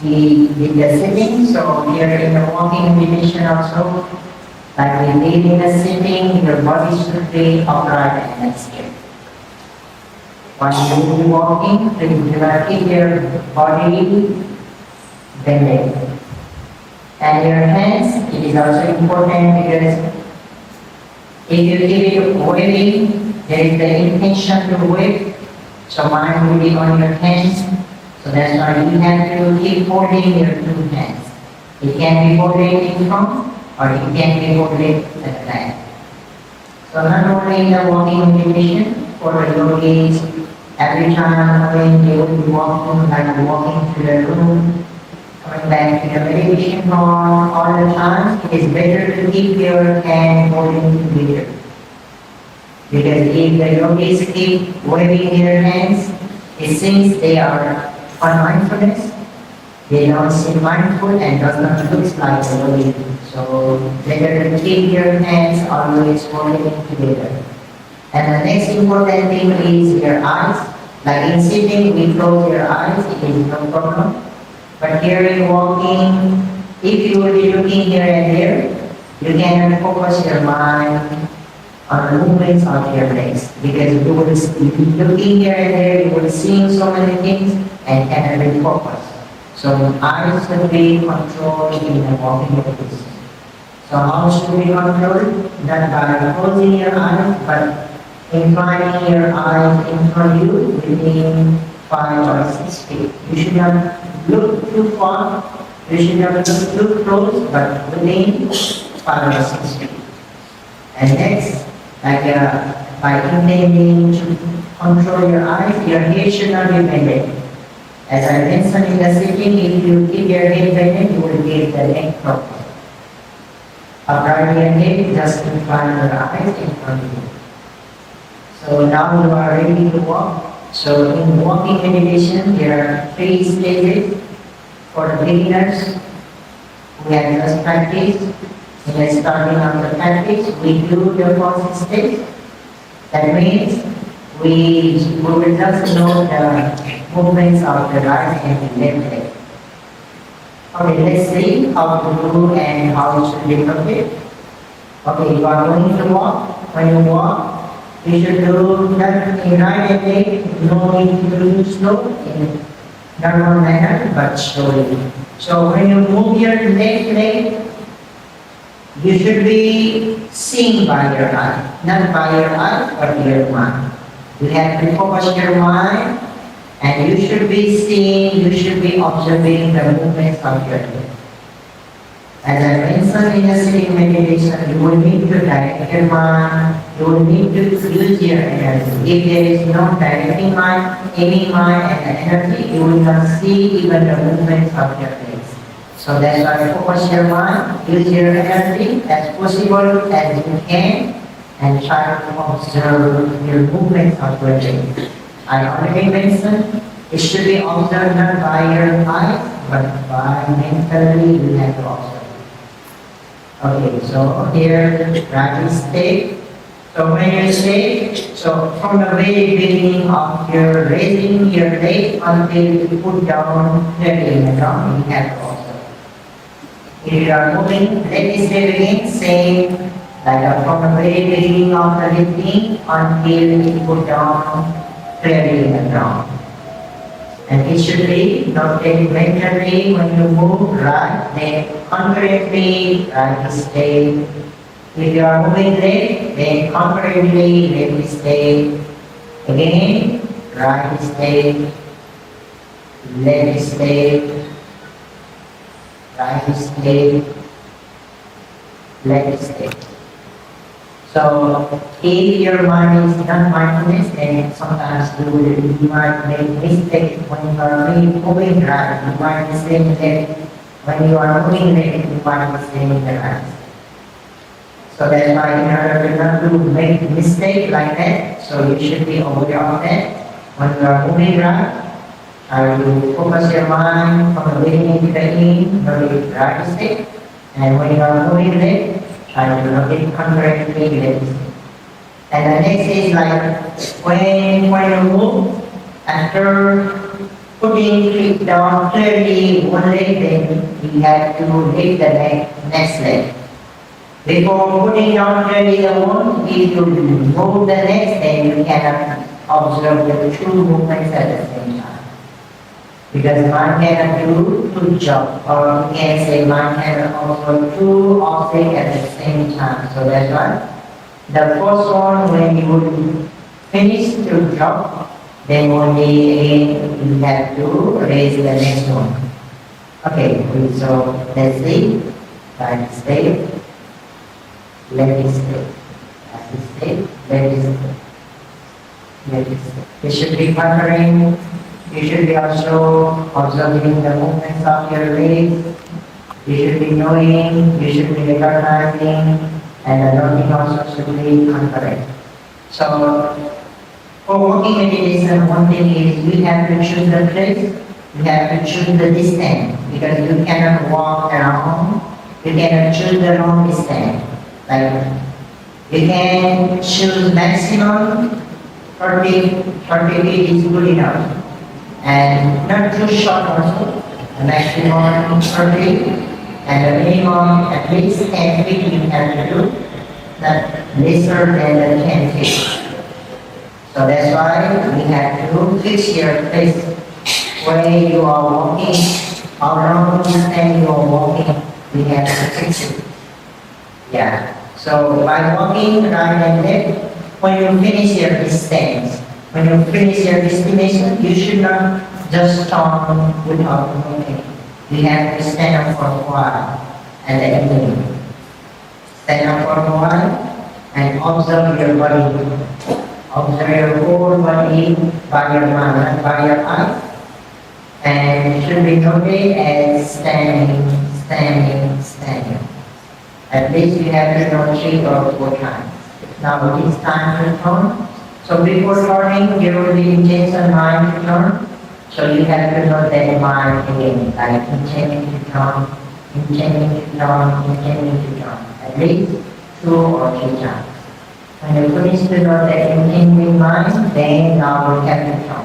we did the sitting, so here in the walking meditation also, like we did in the sitting, your body should be upright and still. When you will be walking, please do not keep your body bending. And your hands, it is also important because if you keep it waving, there is the intention to wave, so mind will be on your hands. So that's why you have to keep holding your two hands. It can be folded in front or it can be folded at the back. So not only in the walking meditation, for the yogis, every time when they will be walking, like walking to the room, coming back to the meditation hall, all the time, it is better to keep your hand holding together. Because if the yogis keep waving their hands, it seems they are on mindfulness. They don't seem mindful and does not look like a yogi. So better to keep your hands always holding together. And the next important thing is your eyes. Like in sitting, we close your eyes, it is no problem. But here in walking, if you will be looking here and there, you cannot focus your mind on the movements of your legs. Because you will be looking here and there, you will see so many things and cannot really focus. So eyes should be controlled in the walking meditation. So how should we control? Not by closing your eyes, but inclining your eyes in front of you within 5 or 6 feet. You should not look too far, you should not look too close, but within 5 or 6 feet. And next, like by intending to control your eyes, your head should not be bended. As I mentioned in the sitting, if you keep your head bended, you will get the neck problem. Upright your head, just incline your eyes in front of you. So now you are ready to walk. So in walking meditation, there are 3 stages for the beginners who have just practiced. In the starting of the practice, we do the first stage. That means we will just know the movements of the right and the left leg. Okay, let's see how to do and how it should be complete. Okay, you are going to walk. When you walk, you should do that in right leg, no need to do slow in normal manner, but slowly. So when you move your left leg, you should be seeing by your eye, not by your eye, but your mind. You have to focus your mind, and you should be seeing, you should be observing the movements of your leg. As I mentioned in the sitting meditation, you will need to direct your mind, you will need to use your energy. If there is no directing mind, any mind and energy, you will not see even the movements of your legs. So that's why focus your mind, use your energy as possible as you can, and try to observe your movements of your legs. I already mentioned it should be observed not by your eyes, but by mentally you have to observe. Okay, so here practice state. So when you say, so from the very beginning of your raising your leg until you put down the leg down, you have to observe. If you are moving, let me say again, same like from the very beginning of the lifting until you put down clearly in the ground. And it should be noted mentally when you move right, then concurrently right stay. If you are moving left, then concurrently left stay. Again, right stay, left stay, right stay, left stay. So if your mind is not mindfulness, then sometimes you might make mistakes when you are moving right, you might mistake left. When you are moving left, you might mistake the right. So that's why in order to not to make mistake like that, so you should be aware of that. When you are moving right, you focus your mind from the beginning to the end, the right step. And when you are moving left, I will not get concurrently left. And the next is like when you move, after putting feet down clearly one leg, then we have to lift the next leg. Before putting down clearly the one, if you move the next, then you cannot observe the two movements at the same time. Because one cannot do two jump, or you can say one cannot also two objects at the same time. So that's why the first one, when you would finish to jump, then only again you have to raise the next one. Okay, so let's see. Right step, left step, right step, left step, left step. You should be wondering. You should be also observing the movements of your legs. You should be knowing, you should be recognizing, and the learning also should be concurrent. So, for walking meditation, one thing is you have to choose the place, you have to choose the distance, because you cannot walk around, you cannot choose the wrong distance. Like, you can choose maximum 30 feet is good enough. And not too short also, the maximum 30 and the minimum at least 10 feet you have to do, not lesser than the 10 feet. So that's why we have to fix your place where you are walking, how long distance you are walking, we have to fix it. Yeah, so by walking right and left, when you finish your distance, when you finish your destination, you should not just turn without moving. You have to stand up for a while and then move. Stand up for a while and observe your body. Observe your whole body by your mind, by your eyes. And it should be noted as standing, standing, standing. At least you have to know 3 or 4 times. Now it is time to turn. So before turning, there will be intention mind to turn. So you have to know that mind again, like intending to turn, intending to turn, intending to turn. At least 2 or 3 times. When you finish to know that intending mind, then now we have to turn.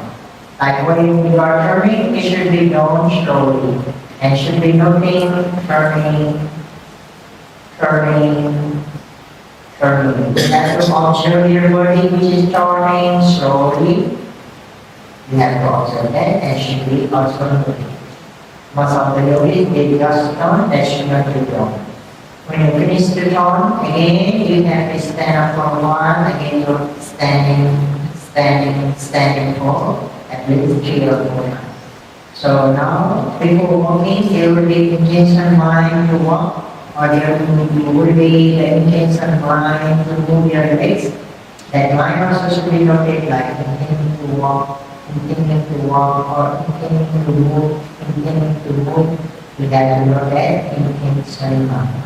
Like when you are turning, it should be done slowly. And should be noting, turning, turning, turning. You have to observe your body which is turning slowly. You have to observe that and should be also moving. Most of the yogis, they just turn, that should not be done. When you finish the turn, again, you have to stand up for a while, again you're standing, standing, standing for at least 3 or 4 times. So now, before walking, there will be intention mind to walk, or there will be the intention mind to move your legs. That mind also should be noted like intending to walk, intending to walk, or intending to move, intending to move. We have to know that intention mind.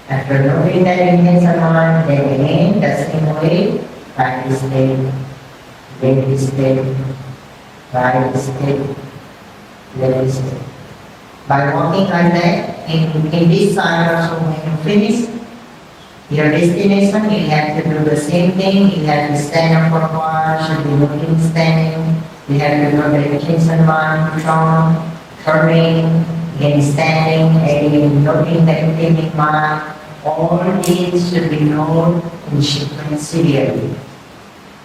After knowing that intention mind, then again, the same way, right step, left step, right step, left step. By walking like that, in this side also, when you finish your destination, you have to do the same thing. You have to stand up for a while, should be looking standing. You have to know the intention mind, turning, again standing, again noting the intending mind. All these should be known in sequence serially.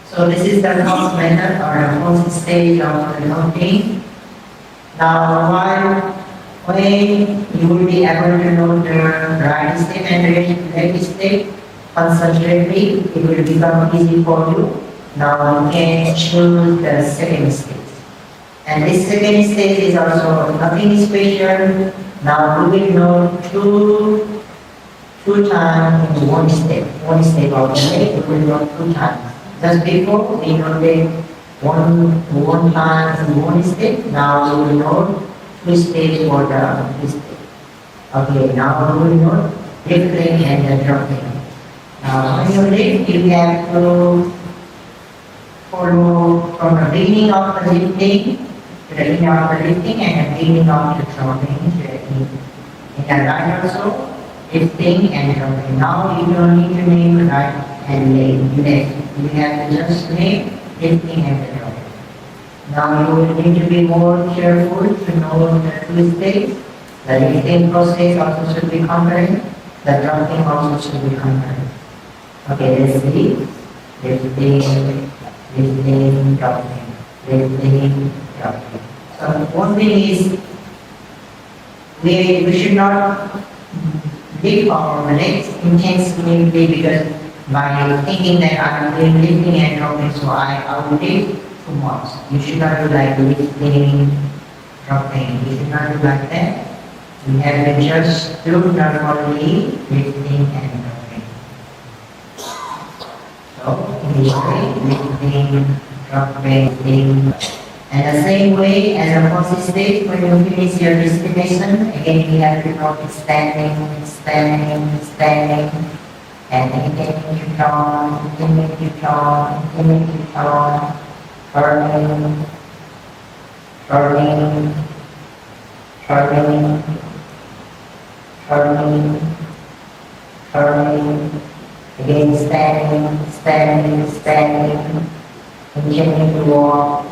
So this is the first method or the first stage of the noting. Now when you will be able to know the right step and left step concentratedly, it will become easy for you. Now you can choose the second stage. And this second stage is also nothing special. Now we will know two times in one step of the leg, we will know 2 times. Just before we know that one time in one step, now we will know 2 steps for the step. Okay, now we will know lifting and dropping. Now when you lift, you have to follow from the beginning of the lifting to the end of the lifting and the beginning of the dropping to the end. In the right also, lifting and dropping. Now you don't need to name right and left. You have to just name lifting and dropping. Now you will need to be more careful to know the two states. The lifting process also should be concurrent. The dropping also should be concurrent. Okay, let's see. Lifting, lifting, dropping, lifting, dropping. So one thing is we should not lift our legs intensely because by thinking that I'm doing lifting and dropping, so I will lift too much. You should not do like lifting, dropping. You should not do like that. You have to just do normally lifting and dropping. So initially lifting, dropping, lifting. And the same way as a process state, when you finish your destination, again we have to notice standing, standing, standing, and continue to turn, continue to turn, continue to turn, turning, turning, turning, turning, turning, again standing, standing, standing, continue to walk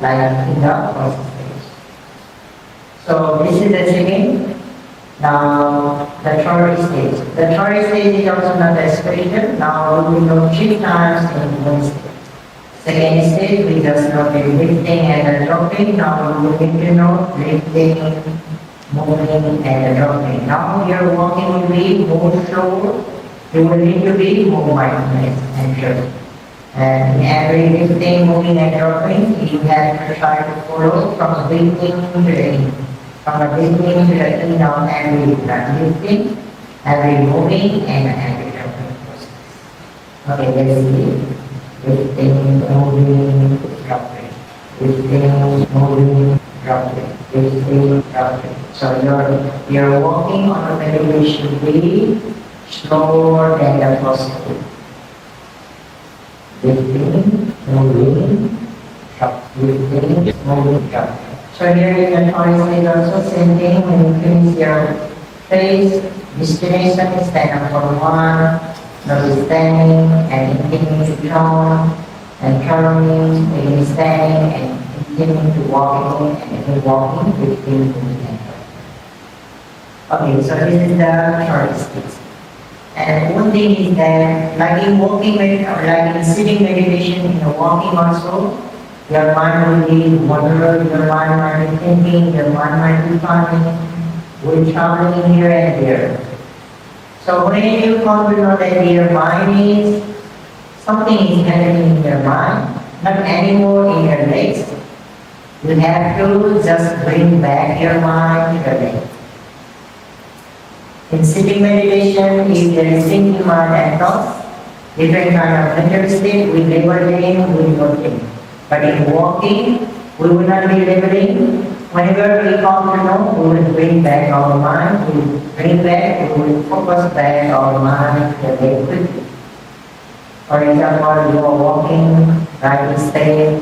like in the process stage. So this is the second. Now the third stage. The third stage is also not the aspiration. Now we will know 3 times in one stage. Second stage we just know the lifting and the dropping. Now we will need to know lifting, moving and the dropping. Now your walking will be more slow. You will need to be more mindfulness and sure. And in every lifting, moving and dropping, you have to try to follow from the beginning to the end. From the beginning to the end of every lifting, every moving and every dropping process. Okay, let's see. Lifting, moving, dropping. Lifting, moving, dropping. Lifting, dropping. So your walking automatically should be slower than the process. Lifting, moving, dropping, lifting, moving, dropping. So here in the tourist is also same thing. When you finish your phase, destination, stand up for one, now standing and continuing to turn and turning, again standing and continuing to walking and again walking, lifting, moving and dropping. Okay, so this is the tourist. And one thing is that, like in walking, like in sitting meditation, in the walking also, your mind will be wandering, your mind might be thinking, your mind might be planning, will traveling here and there. So when you come to know that your mind is, something is happening in your mind, not anymore in your legs, you have to just bring back your mind to the legs. In sitting meditation, if there is thinking mind and thoughts, different kind of mental state, we label them, we note them. But in walking, we will not be labeling. Whenever we come to know, we will bring back our mind, we will bring back, we will focus back our mind very quickly. For example, you are walking, right state,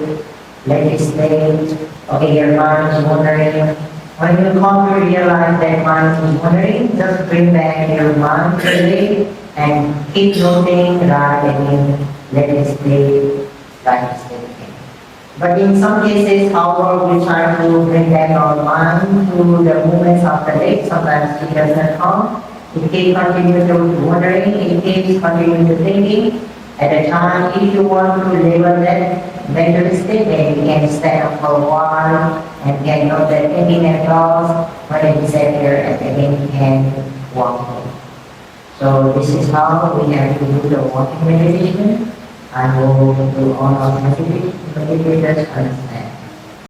left state, okay, your mind is wandering. When you come to realize that mind is wandering, just bring back your mind clearly and keep noting right again, left state, right state. But in some cases, however, we try to bring back our mind to the movements of the leg. Sometimes it does not come. It keeps continuing to wandering, it keeps continuing to thinking. At the time, if you want to label that mental state, then you can stand up for a while and can note that thinking and thoughts when it disappears, and again you can walk. So this is how we have to do the walking meditation. I will do all of meditators understand.